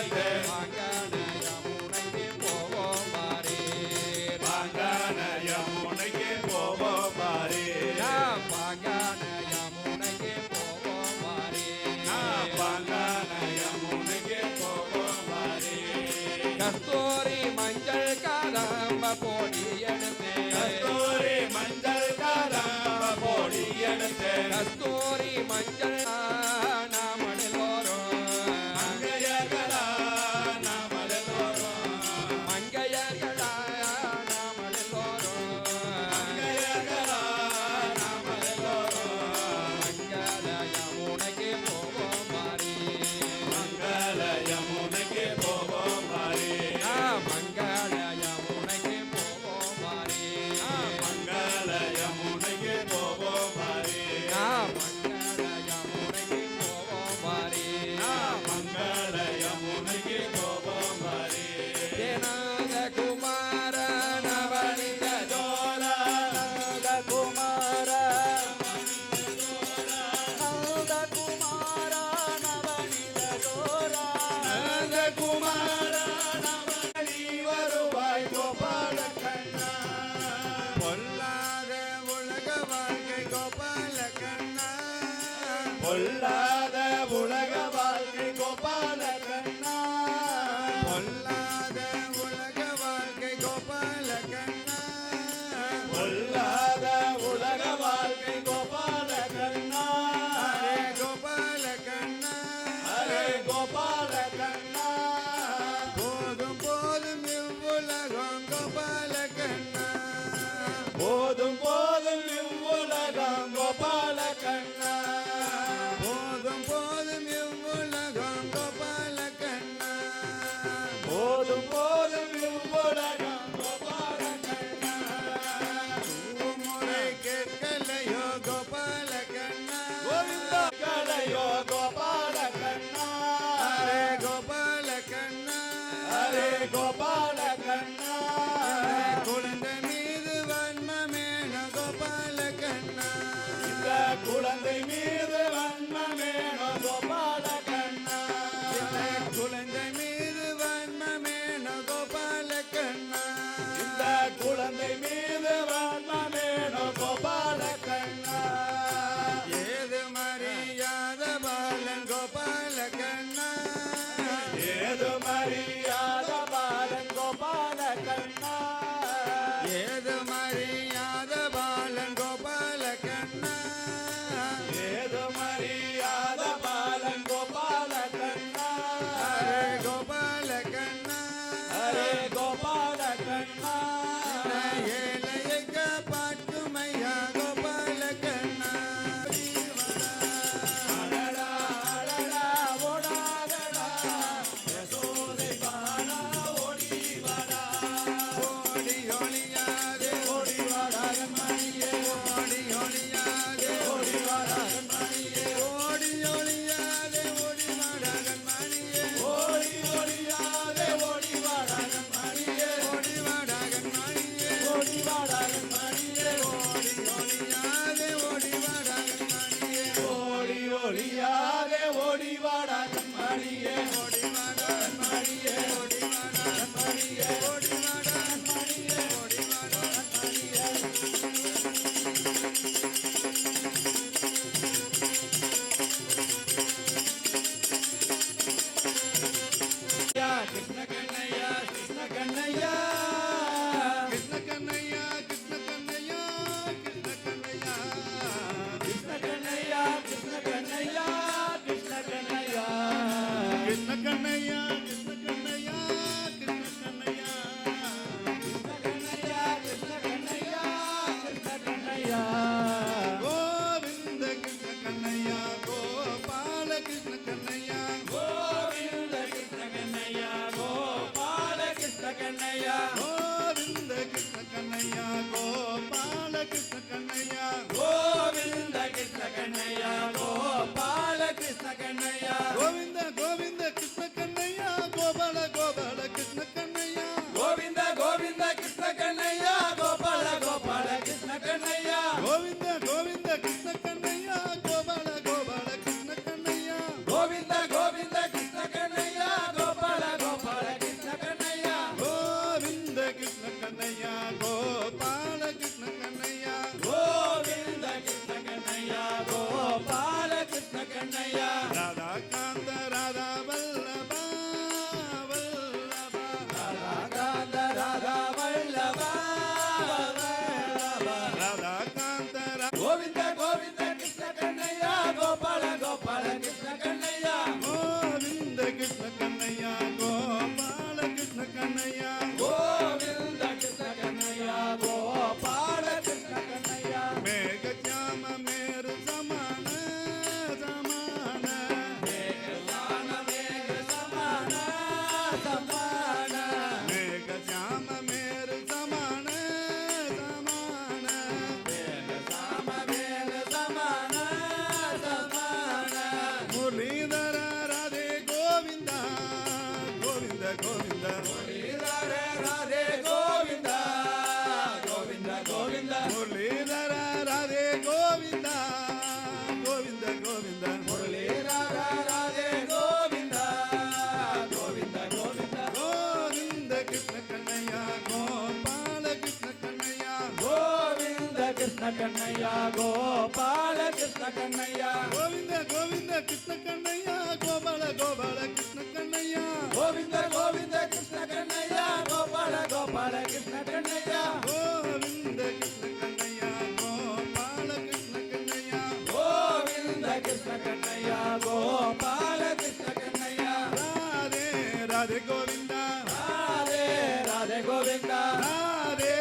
எடுத்து பாங்கான யமுனைக்கு போவோம் பாரே. பாங்கான யமுனைக்கு போவோம் பாரே. பாங்கான யமுனைக்கு போவோம் பாரே. கஸ்தூரி மஞ்சள் காதம்ப போடி எடுத்து கஸ்தூரி மஞ்சள் காதம்ப போடி எடுத்து கஸ்தூரி மஞ்சள் பொல்லாத உலக வாழ்க்கை கோபால கண்ணா. பொல்லாத உலக வாழ்க்கை கோபால கண்ணா. பொல்லாத உலக வாழ்க்கை கோபால கண்ணா. அரே கோபால கண்ணா. அரே கோபால கண்ணா. போதும் போதும் இவ்வுலகம் கோபால கண்ணா. போதும் போதும் இவ்வுலகம் கோபால கண்ணா. போதும் போதும் இவ்வுலகம் கோபால கண்ணா. போதும் போதும் இவ்வுலகம் கோபால கண்ணா. முறை கேட்கலையோ கோபால கண்ணா. கலையோ கோபால கண்ணா. அரே கோபால கண்ணா. அரே கோபால கண்ணா. குழந்தை மீது வன்மமேன கோபால கண்ணா. இந்த குழந்தை மீது வன்மமேனோ கோபால கண்ணா. குழந்தை மீது வன்மமேன கோபால கண்ணா. இந்த குழந்தை மீது வன்மமேனோ கோபால கண்ணா. ஏது மரியாத பாலன் கோபால கண்ணா. ஏது மரியாத பாலன் கோபால கண்ணா. ஏது மரியாத பாலன் கோபால கண்ணா. ஏது மரியாத பாலன் கோபால கண்ணா. அரே கோபால கண்ணா. அரே கோபால கண்ணா. ஏழையக்க பாட்டுமையா கோபால கண்ணா. அடடா அடடா ஓடாதடா யசோதை பாடா ஓடி வாடா. ஓடி ஒளியாதே ஓடி வாடா கண்மணியே. ஓடி ஒளியாதே ஓடி வாடா கண்மணியே. ஓடி ஒளியாதே ஓடி வாடா கண்மணியே. ஓடி ஒளியாதே ஓடி வாடா கண்மணியே. ஓடி வாடா கண்மணியே. ஓடி வாடா கண்மணியே. ஓடி ஒளியாதே ஓடி வாடா கண்மணியே. ஓடி ஒளியாதே ஓடி வாடா கண்மணியே. ஓடி வாடா கண்மணியே. ஓடி வாடா கண்மணியே. ஓடி வாடா கண்மணியே. ஓடி வாடா கண்மணியே. கிருஷ்ண கண்ணையா கிருஷ்ண கண்ணையா. கிருஷ்ண கண்ணையா கிருஷ்ண கண்ணையா கிருஷ்ண கண்ணையா. கிருஷ்ண கண்ணையா கிருஷ்ண கண்ணையா கிருஷ்ண கண்ணையா. கிருஷ்ண கோவிந்த கோவிந்த கிருஷ்ண கண்ணையா கோபால கோபால கிருஷ்ண கண்ணையா கோவிந்த கிருஷ்ண கண்ணையா கோபால கிருஷ்ண கண்ணையா கோவிந்த கிருஷ்ண கண்ணையா கோபால கிருஷ்ண கண்ணையா மேக சாம மேரு சமான சமான மேகசான மேக சமான சமான மேக சாம மேரு சமான சமான மேகசாம மேக சமான சமான முரளிதர ராதே கோவிந்தா கோவிந்த கோவிந்த முரளிதர ராதே கோவிந்த கோவிந்த கோவிந்த முரளிதர ராதே கோவிந்தா கோவிந்த கோவிந்த முரளிதர ராதே கோவிந்த கோவிந்த கோவிந்த கோவிந்த கிருஷ்ண கண்ணையா கோபால கிருஷ்ண கண்ணையா கோவிந்த கிருஷ்ண கண்ணையா கோபால கிருஷ்ண கண்ணையா கோவிந்த கோவிந்த கிருஷ்ண கண்ணையா கோபால கோபால கிருஷ்ண கண்ணையா கோவிந்த கோவிந்த கிருஷ்ண கண்ணையா கோபால கோபால கிருஷ்ண கண்ணையா கோவிந்த கிருஷ்ண கண்ணையா கோபால கிருஷ்ண கண்ணையா கோவிந்த கிருஷ்ண கண்ணையா கோபால கிருஷ்ண கண்ணையா ராதே ராதே கோவிந்தா ராதே ராதே கோவிந்தா ராதே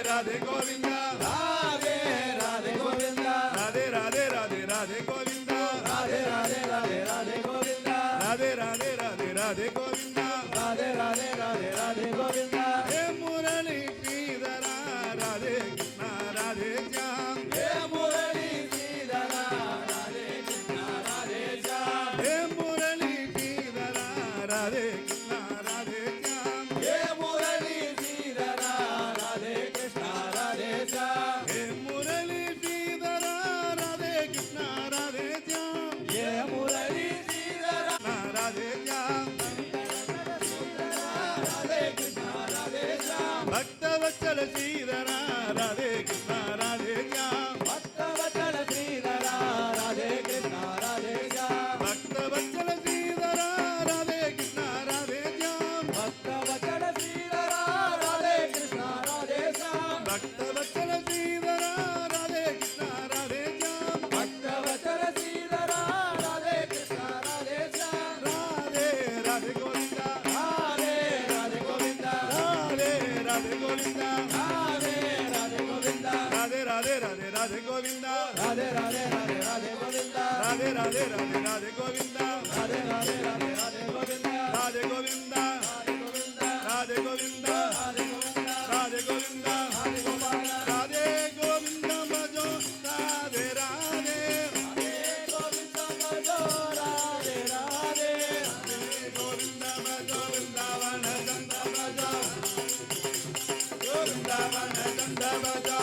ராதே கோவிந்தா ராதே ராதே கோவிந்தா ராதே ராதே ராதே ராதே கோவிந்தா ராதே ராதே ராதே ராதே கோவிந்தா ராதே ராதே ராதே ராதே கோவிந்தா ராதே ராதே ராதே ராதே கோவிந்தா ஹே முரளி ஸ்ரீதரா ராதே கிருஷ்ண ராதே ஜாம் ஹே முரளி ஸ்ரீதரா ராதே கிருஷ்ண ராதே ஜாம் ஹே முரளி ஸ்ரீதரா ராதே கிருஷ்ண ராதே ஜாம் ஹே முரளி ஸ்ரீதரா ராதே கிருஷ்ண ராதே ஜாம் ஹே முரளி ஸ்ரீதரா ராதே கிருஷ்ண ராதே ஜாம் ஹே Murali Sridhara Radhe jam Radhe Krishna Radhe jam Bhaktavatsala Sridhara Radhe Krishna Radhe jam Bhaktavatsala Sridhara Radhe Krishna Radhe jam Bhaktavatsala Sridhara Radhe Krishna Radhe jam Bhaktavatsala Sridhara Radhe Krishna Radhe jam Bhaktavatsala Sridhara Radhe Krishna Radhe jam Bhaktavatsala Sridhara Radhe Krishna Radhe jam Radhe Radhe Govinda Radhe Radhe Govinda Radhe Radhe Govinda Radhe Radhe Govinda Radhe Radhe Radhe Radhe Govinda Radhe Radhe Radhe Radhe Govinda Radhe Radhe Radhe Radhe Govinda Radhe Radhe Radhe Radhe Govinda Radhe Govinda Radhe Govinda Radhe Govinda Radhe Gopala Radhe Govinda பஜோ Radhe Radhe Govinda பஜோ Radhe Radhe Govinda பஜோ விருந்தாவன சந்த பஜோ கோவிந்தாவன சந்த பஜோ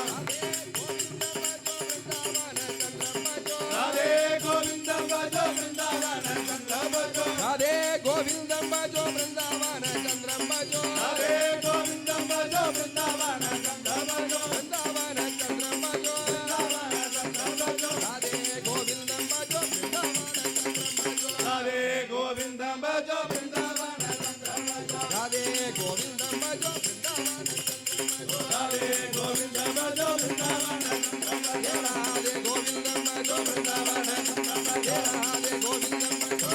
ராதே கோவிந்தா பஜோ விருந்தாவன சந்த பஜோ ராதே கோவிந்தம் பஜோ பிருந்தாவன சந்திரம் பஜோ ராதே கோவிந்தா பஜோ விருந்தாவன சந்த பஜோ பிருந்தாவன சந்திரம் பஜோ ராதே கோவிந்தம் பஜோ பிருந்தாவன சந்திரம் பஜோ ராதே கோவிந்தா பஜோ விருந்தாவன ராதே கோவிந்தம் பஜோ பிருந்தாவன ராதே கோவிந்தா பஜோ விருந்தாவன ராதே கோவிந்தம் பஜோ பிருந்தாவன ராதே கோவிந்தம் பஜோ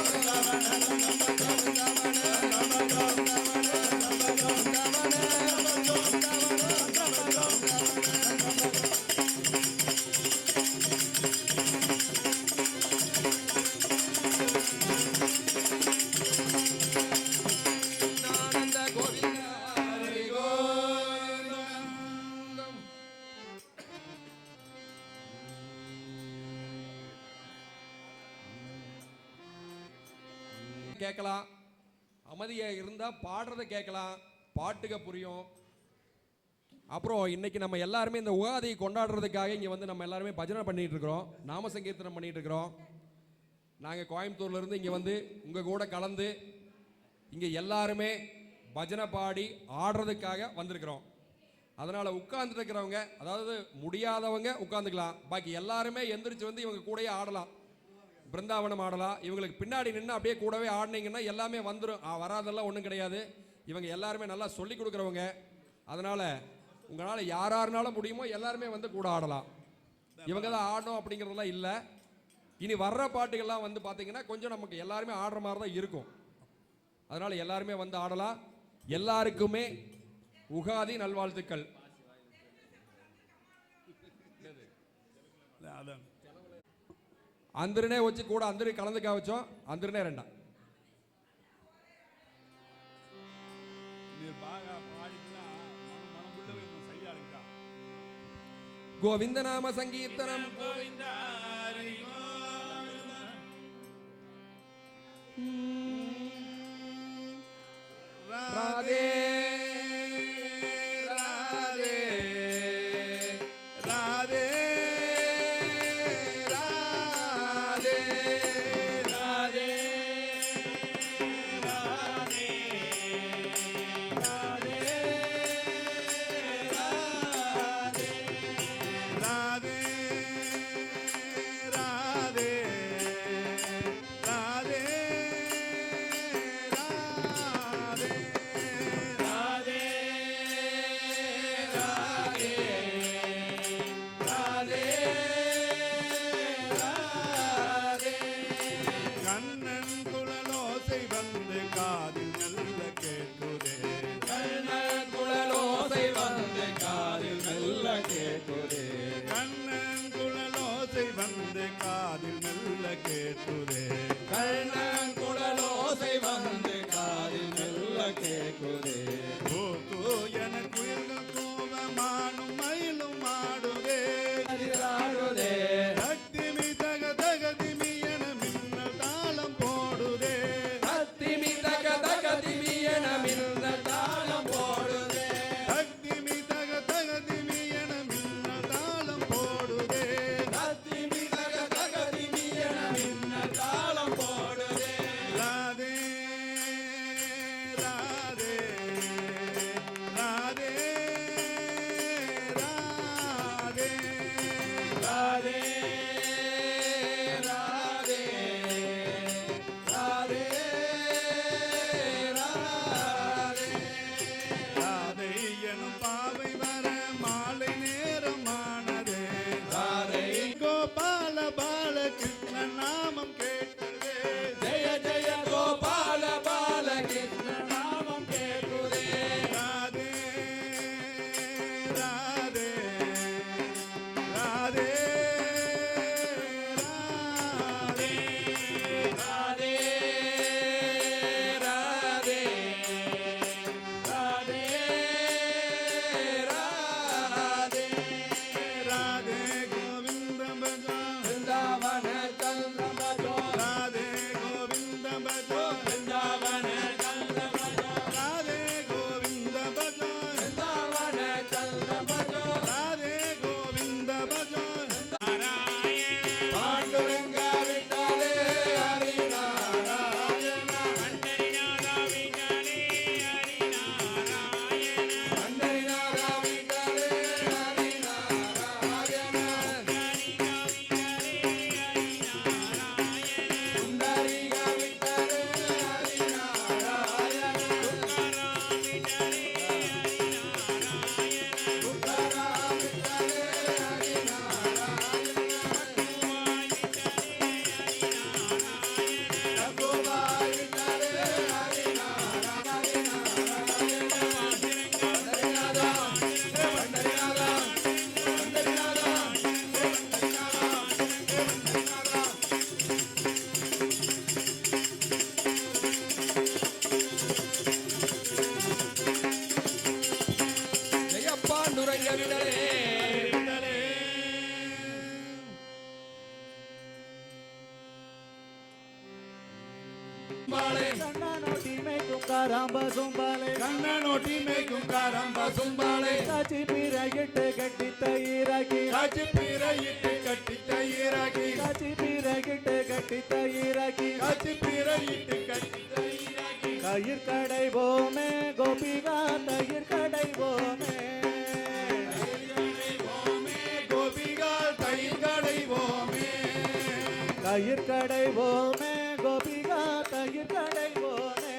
ஆனந்த கோவிந்த ஹரி கோவிந்தம் கேட்கலாம், அமைதியா இருந்தா பாடுறத கேட்கலாம், பாட்டுக புரியும். அப்புறம் இன்னைக்கு நம்ம எல்லாருமே இந்த உகாதியை கொண்டாடுறதுக்காக இங்க வந்து நம்ம எல்லாருமே பஜனை பண்ணிட்டு இருக்கிறோம், நாம சங்கீர்த்தனம் பண்ணிட்டு இருக்கிறோம். நாங்க கோயம்புத்தூர்ல இருந்து இங்க வந்து உங்க கூட கலந்து இங்க எல்லாருமே பஜனை பாடி ஆடுறதுக்காக வந்திருக்கிறோம். அதனால உட்கார்ந்துட்டு இருக்கிறவங்க, அதாவது முடியாதவங்க உட்கார்ந்துக்கலாம், பாக்கி எல்லாருமே எந்திரிச்சு வந்து இவங்க கூடயே ஆடலாம், பிருந்தாவனம் ஆடலாம். இவங்களுக்கு பின்னாடி நின்று அப்படியே கூடவே ஆடினீங்கன்னா எல்லாமே வந்துடும். வராதெல்லாம் ஒன்றும் கிடையாது. இவங்க எல்லாருமே நல்லா சொல்லி கொடுக்குறவங்க. அதனால உங்களால் யாராருனாலும் முடியுமோ எல்லாருமே வந்து கூட ஆடலாம். இவங்க தான் ஆடணும் அப்படிங்கிறதெல்லாம் இல்லை. இனி வர்ற பாட்டுகள்லாம் வந்து பார்த்தீங்கன்னா கொஞ்சம் நமக்கு எல்லாருமே ஆடுற மாதிரி தான் இருக்கும். அதனால எல்லாருமே வந்து ஆடலாம். எல்லாருக்குமே உகாதி நல்வாழ்த்துக்கள். அந்திரனே வச்சு கூட அந்திரி கலந்துக்கா வச்சோம். அந்திரனே ரெண்டா கோவிந்த நாம சங்கீர்த்தனம் கோவிந்த ஹரி ராதே ராதே ராதே ராதே ராதே ராதே ராதே ராதே ராதே ராதே கண்ணன் குழலோசை வந்து காதில் நல்ல கேட்குதே. கண்ணன் குழலோசை வந்து காதில் மெல்ல கேட்குதே. கண்ணன் குழலோசை வந்து காதில் நல்ல கேட்குதே. கண்ணன் குழலோசை வந்து காதில் மெல்ல கேட்குதே. ஓ என குயில்கள் கோபமானும் மயிலும் ஆடுதே. ஆடுதே அத்திமி தக தகதிமி என மின்னல் தாளம் போடுதே. அத்திமி தக தகதிமி என மின்னல் தாளம் போடுதே. அத்திமி தக தகதிமி என மின்னல் தாளம் போடுதே. அத்திமி தக தகதிமி என மின்னல் தாளம் போடுதே. ராதே ராதே ராதே ராதே ராதே ராதே ராதே ராதே ராதை எனும் பாவை வர மாலை நேரமானதே. ராதே கோபால பால கிருஷ்ண நாமம் கேட்டதே. ஜெய ஜெய கோபால பால கிருஷ்ண நாமம் கேட்குதே. ராதே ராதே ராதே ராதே ராதே ராதே ராதே ராதே ராதே கோவிந்த பஜோ. பிருந்தாவன சந்திர பஜோ. ராதே கோவிந்த பஜோ. பிருந்தாவன சந்திர பஜோ. ராதே கோவிந்த பஜோ. பிருந்தாவன சந்திர பஜோ. ராதே கோவிந்த பஜோ. பாண்டுரங்க விட்டாலே ஹரி நாராயண. பண்டரிநாதா விட்டாலே ஹரி நாராயண. பண்டரிநாதா விட்டாலே ஹரி நாராயண. புண்டரீக விட்டாலே ஹரி நாராயண. துக்காராம் விட்டாலே ஹரி நாராயண. ரகுபாய் விட்டாலே ஹரி நாராயண. பண்டரிநாதா பண்டரிநாதா பண்டரிநாதா ஜெயப்பாண்டுரங்க விடலே பாலே கண்ணனோட்டி மேய்க்கும் காராம்ப சும்பாலே கண்ணனோட்டி மேய்க்கும் காரம்ப பசும்பாலே காட்சி பீரகிட்டு கட்டி தயிராக்கி காட்சி பீரையிட்டு கட்டி தயிராகி. காட்சி பீரகிட்டு கட்டி தயிராக்கி காட்சி பீரையிட்டு கட்டி தயிராகி. தயிர் கடை போமே கோபிகா தயிர் கடை போமே கோபிகால் தயிர் கடைவோமே. தயிர் கடை போமே கோபிகா தயிர் கடை போமே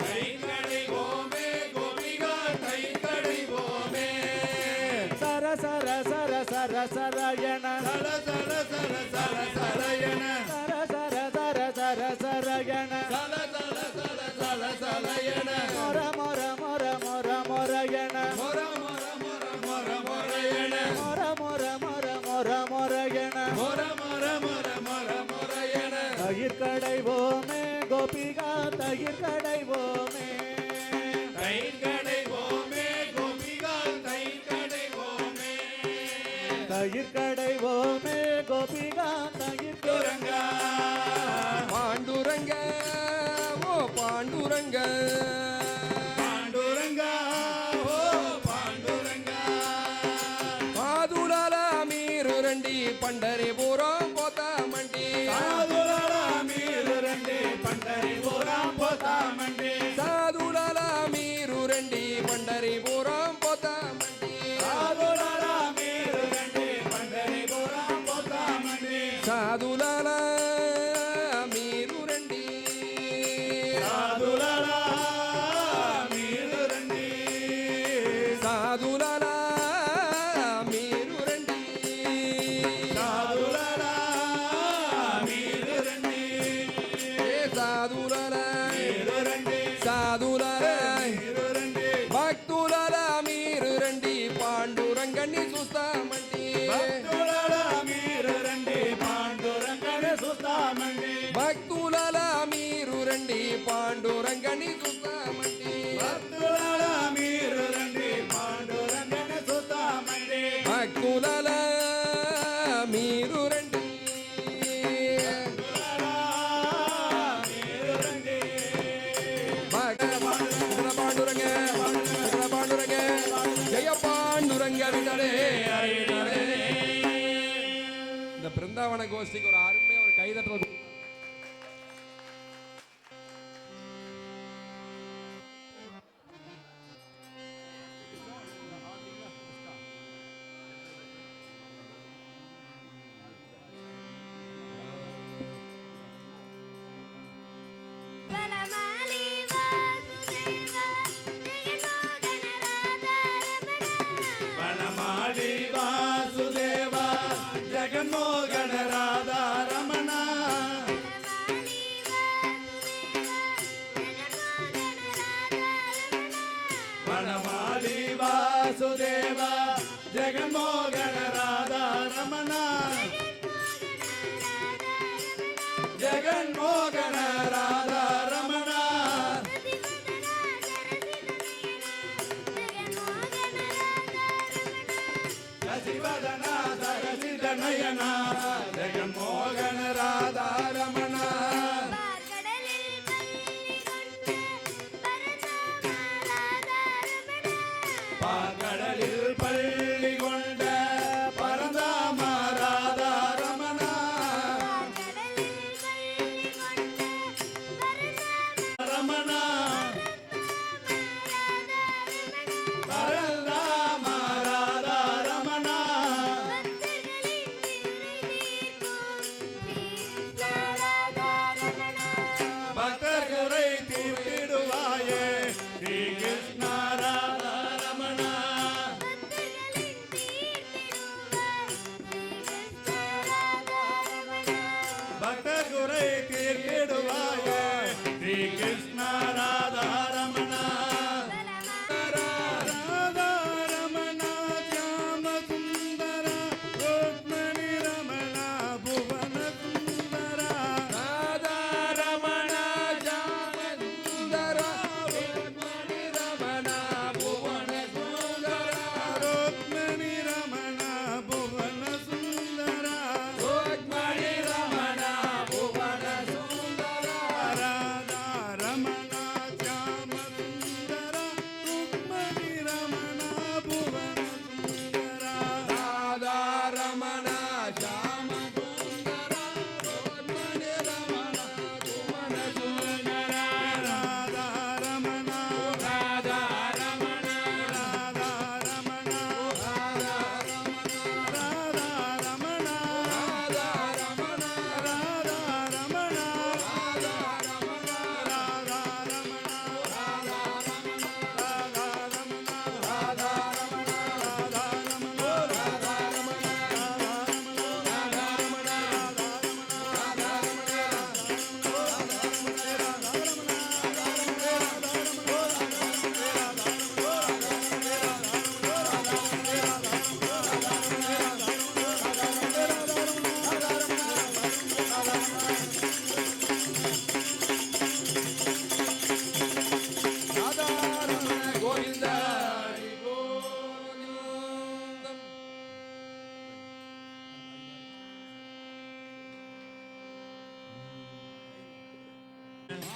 தயிர் கடைவோமே கோபிகால் தயிர் கடைவோமே. சர சர சர சர சரயண சல சல சல சல சலயன சர சர சர சர சரயண சல சல சல சல சலயன மொர மொர மொர மொர மொரயண மொர மொர மொர மொர மொரயன மொர மொர மொர மொர மொரயண மொர மொர மொர மொர மொரயன தயிர் கடைவோமே கோபிகா தயிர் கடைவோமே தயிர் கடைவோமே கோபிகால் தயிர் கடைவோமே தயிர் கடைவோமே கோபிகா தயிர் துரங்கா பாண்டுரங்க ஓ பாண்டுரங்க பாண்டுரங்கா ஓ பாண்டுரங்கா పాదులాల మీరు రండి పండరిపురం పోతామండి సాధులాల మీరు రండి పండరిపురం పోతామండి సాధులాల మీరు రండి పండరిపురం పోతామండి సాధులాల మీరు రండి పండరిపురం పోతామండి సాధులాల మీరు రండి సాధులాల మీరు రండి సాధులాల మీరు రండి సాధులాల మీరు రండి ఏ సాధులాల మీరు రండి సాధులాల మీరు రండి భక్తులాల మీరు రండి పాండురంగన్ని చూస్తామండి భక్తులాల మీరు రండి పాండురంగని చూస్తామండి భక్తులాల మీరు రండి పాండురంగని చూస్తామండి భక్తులాల మీరు రండి పాండురంగని చూస్తామండి భక్తులాల మీరు రండి మీరు రండి పాండురంగ పాండురంగ జయ పాండురంగ விட்டலே இந்த பிருந்தாவன கோஷ்டிக்கு ஒரு அருமையா ஒரு கைதட்டல் వనమాలి వాసుదేవ జయమోగన రాధారమణ వనమాలి వాసుదేవ జగన్మోహన రాధారమణ వనమాలి వాసుదేవ జగన్మోగన రాధారమణ వనమాలి వాసుదేవ జగన్మోహన రాధారమణ శశివదన సరసిద నయన జగన్మోహన రాధారమణ பாக்கடலில் பள்ளி கொண்ட பரந்தாம ராதாரமண ரமண பரந்தாம ராதாரமண ராதாரமண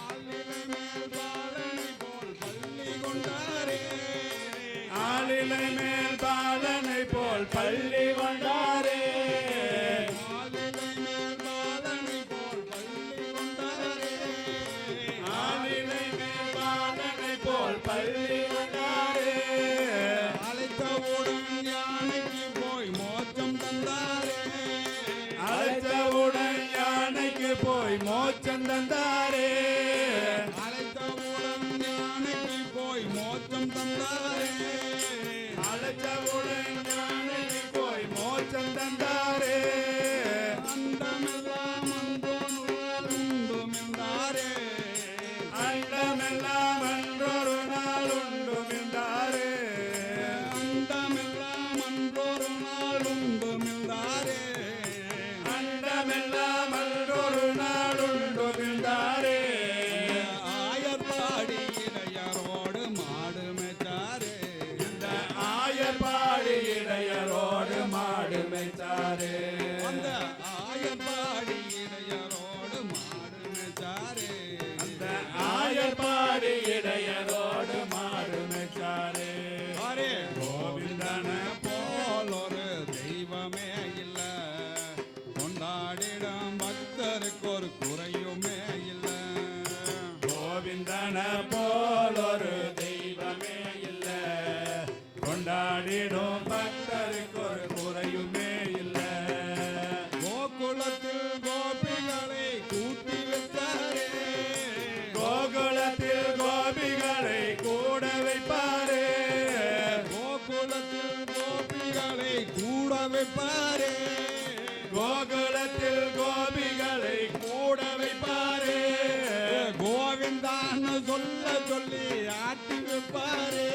ஆளிலை மேல் பாலனை போல் பள்ளி கொண்டாரே. ஆளிலை மேல் பாலனை போல் பள்ளி கொண்டாரே. அழைத்தவுடன் யானைக்கு போய் மோட்சம் தந்தாரே. அழைத்தவுடன் யானைக்கு போய் மோட்சம் தந்தாரே. அழைத்தவுடன் யானைக்கு போய் மோட்சம் தந்தாரே. அழைத்தவுடன் யானைக்கு போய் மோட்சம் தந்தாரே. அண்டமெல்லாம் அன்போனுள்ளால் உண்டும் என்றாரே. அண்டமெல்லாம் அன்றொரு நாள் உண்டும் என்றாரே. அண்டமெல்லாம் அன்றொரு நாள் உண்டும் என்றாரே. அண்டமெல்லாம் அன்றொரு நாள் உண்டும் என்றாரே. ஆயர்பாடி இடையரோடு மாடு மேய்த்தாரே. இந்த ஆயர்பாடி இடையரோடு மாடு மேய்த்தாரே. அந்த ஆயர்பாடி இடையரோடு மாடு மேய்த்தாரே. அந்த ஆயர்பாடி இடையரோடு மாடு மேய்த்தாரே. அரே கோவிந்தன போல் ஒரு தெய்வமே இல்ல, கொண்டாடிடும் பக்தருக்கு ஒரு குறையுமே இல்ல. கோவிந்தன போல் ஒரு தெய்வமே இல்ல, கொண்டாடிடும் பக்தருக்கு ஒரு குறையுமே இல்ல. கோகுலத்தில் கோபிகளை கூட்டி வைத்தாரே. கோகுலத்தில் கோபிகளை கூட வைப்பாரே. கோகுலத்தில் கோபிகளை கூட வைப்பாரே. கோகுலத்தில் கோபிகளை கூட வைப்பாரே. கோவிந்தான்னு சொல்ல சொல்லி ஆட்டி வைப்பாரே.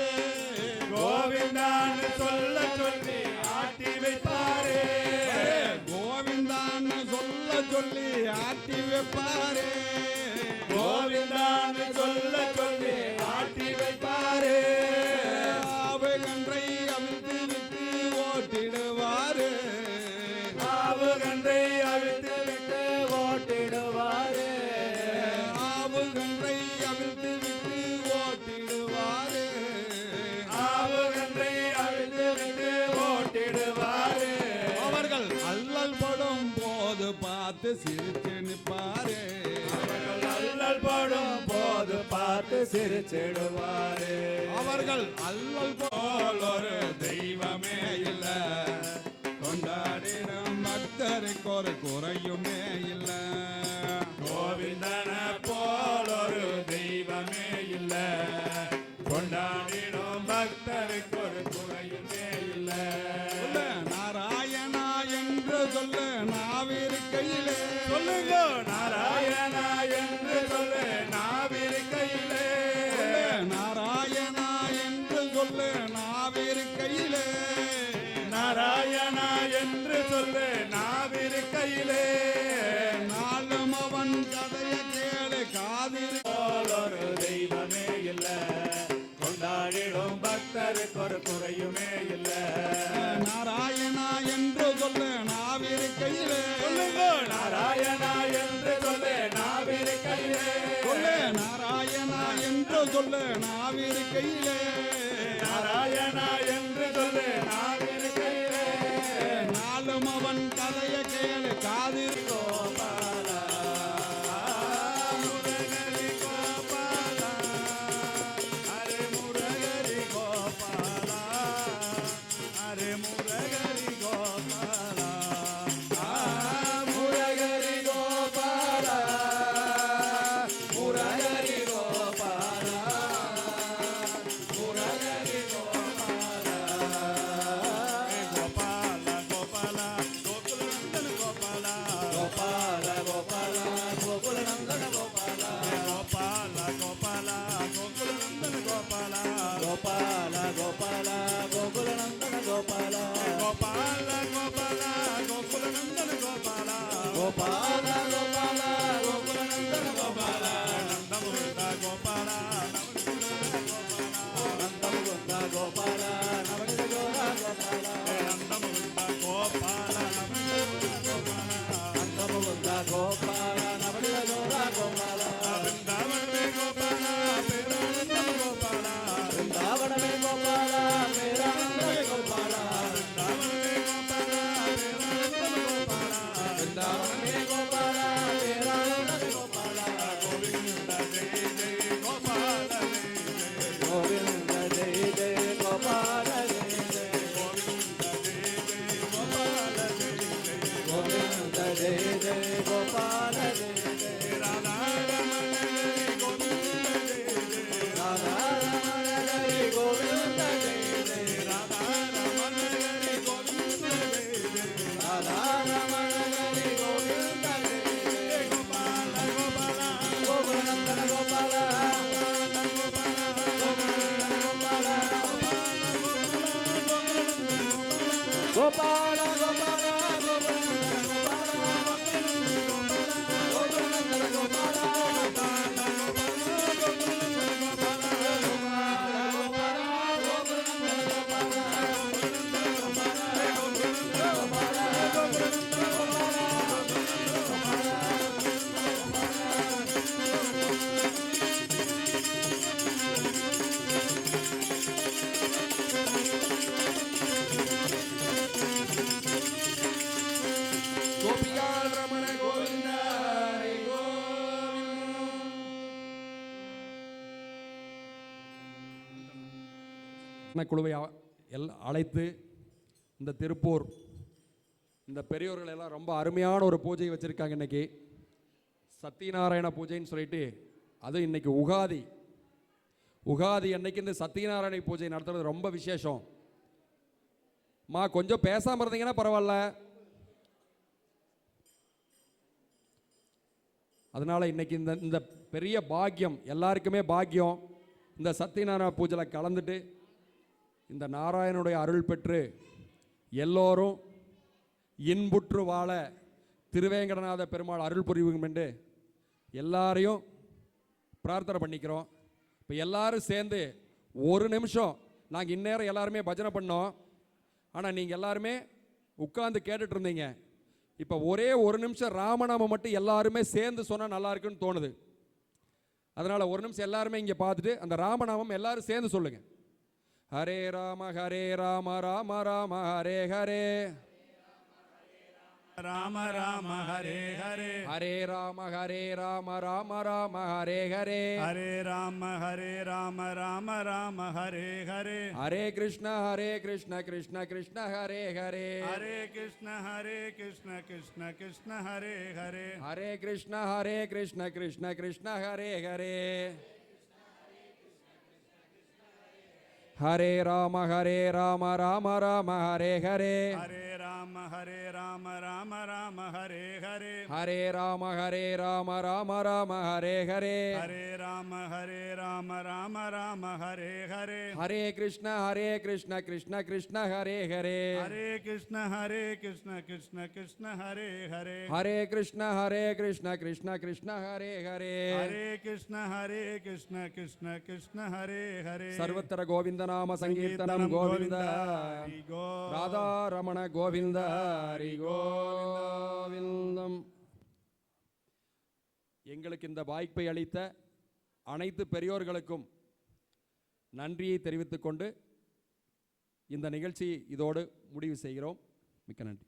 கோவிந்தான்னு சொல்ல சொல்லி ஆட்டி வைப்பாரே. கோவிந்தான்னு சொல்ல சொல்லி ஆட்டி வைப்பாரே. கோவிந்தான்னு சொல்ல சொல்லி ஆட்டி வைப்பாரே. ஆவுகன்றை அவிழ்த்து விட்டு ஓட்டிடுவாரு. ஆவுகன்றை அவிழ்த்து விட்டு ஓட்டிடுவாரே. ஆவுகன்றை அவிழ்த்து விட்டு ஓட்டிடுவாரு. ஆவுகன்றை அவிழ்த்து விட்டு ஓட்டிடுவாரே. அவர்கள் அல்லல் படும் போது பார்த்து சிரிச்சு நிற்பாரு. அவர்கள் அல்லல் படும் போது பார்த்து சிரிச்சிடுவாரே. அவர்கள் அல்லல் போல் ஒரு தெய்வமே இல்ல, கொண்டாடிடும் பக்தருக்கு ஒரு குறையுமே இல்ல. கோவிந்தன போல் ஒரு தெய்வமே இல்ல, கொண்டாடிடும் பக்தருக்கு ஒரு குறையுமே இல்ல. சொல்ல நாராயணா என்று சொல்ல நாவிருக்கையிலே. சொல்லுங்க நாராயணா என்று சொல்லு நாவிருக்கையிலே. நாராயணா என்று சொல்ல நாவிருக்கையிலே. நாராயணா என்று சொல்லு நாவிருக்கையிலே. நாளும் அவன் கதைய கேளு காதிரு. போல் ஒரு தெய்வமே இல்ல, கொண்டாடிடும் பக்தருக்கு ஒரு குறையுமே இல்ல. நாராயணா என்று சொல்ல நாவிருக்கையிலே. சொல்லுங்க நாராயணா என்று சொல்லு நாவிருக்கையிலே. சொல்ல நாராயணா என்று சொல்ல நாவிருக்கையிலே. நாராயணா என்று சொல்லு நாவிருக்கையிலே. நாளும் அவன் கதைய கேளு காதிரு. கோபாலா முரகரி கோபாலா, ஹரே முரகரி கோபாலா, ஹரே முரகரி கோபாலா. முரகரி கோபாலா, முரகரி கோபாலா, முரகரி கோபாலா. கோபால கோபால கோகுலநந்தன கோபால. கோபிகால் ரமண கோவிந்த ஹரி குழுவை அழைத்து இந்த திருப்பூர் இந்த பெரியோர்கள் எல்லாம் ரொம்ப அருமையான ஒரு பூஜை வச்சிருக்காங்க. இன்னைக்கு சத்யநாராயண பூஜைன்னு சொல்லிட்டு, அது இன்னைக்கு உகாதி அன்னைக்கு இந்த சத்யநாராயண பூஜை நடத்துறது ரொம்ப விசேஷம். கொஞ்சம் பேசாம இருந்தீங்கன்னா பரவாயில்ல. அதனால இன்னைக்கு இந்த பெரிய பாக்கியம் எல்லாருக்குமே பாக்கியம். இந்த சத்யநாராயண பூஜையில் கலந்துட்டு இந்த நாராயணனுடைய அருள் பெற்று எல்லோரும் இன்புற்று வாழ திருவேங்கடநாத பெருமாள் அருள் புரியும் என்று எல்லாரையும் பிரார்த்தனை பண்ணிக்கிறோம். இப்போ எல்லாரும் சேர்ந்து ஒரு நிமிஷம், நாங்கள் இந்நேரம் எல்லாருமே பஜனை பண்ணோம், ஆனால் நீங்கள் எல்லாருமே உட்கார்ந்து கேட்டுட்டு இருந்தீங்க. இப்போ ஒரே ஒரு நிமிஷம் ராமநாமம் மட்டும் எல்லாருமே சேர்ந்து சொன்னால் நல்லா இருக்குன்னு தோணுது. அதனால் ஒரு நிமிஷம் எல்லாருமே இங்கே பார்த்துட்டு அந்த ராமநாமம் எல்லாரும் சேர்ந்து சொல்லுங்க. ஹரே ராம ராம ராம ஹரே ஹரே, ராம ராம ஹரே ஹரே, ஹரே ராம ராம ராம ஹரே ஹரே, ஹரே ராம ராம ராம ஹரே ஹரே, ஹரே கிருஷ்ண கிருஷ்ண கிருஷ்ண ஹரே ஹரே, ஹரே கிருஷ்ண கிருஷ்ண கிருஷ்ண ஹரே ஹரே, ஹரே கிருஷ்ண கிருஷ்ண கிருஷ்ண ஹரே ஹரே, ஹரே ராம ராம ராம ஹரே ஹரே, ஹரே ராம ராம ராம ஹரே ஹரே, ஹரே ராம ராம ராம ஹரே ஹரே, ஹரே ராம ராம ராம ஹரே ஹரே, ஹரே கிருஷ்ண கிருஷ்ண கிருஷ்ண ஹரே ஹரே, ஹரே கிருஷ்ண கிருஷ்ண கிருஷ்ண ஹரே ஹரே, ஹரே கிருஷ்ண கிருஷ்ண கிருஷ்ண ஹரே ஹரே, ஹரே கிருஷ்ண கிருஷ்ண ஹரே ஹரே, சர்வத்திர கோவிந்த நாம சங்கீர்த்தனம் கோவிந்த, ராதா ரமண கோவிந்த ஹரி கோவிந்தம். எங்களுக்கு இந்த வாய்ப்பை அளித்த அனைத்து பெரியோர்களுக்கும் நன்றியை தெரிவித்துக் கொண்டு இந்த நிகழ்ச்சி இதோடு முடிவு செய்கிறோம். மிக்க நன்றி.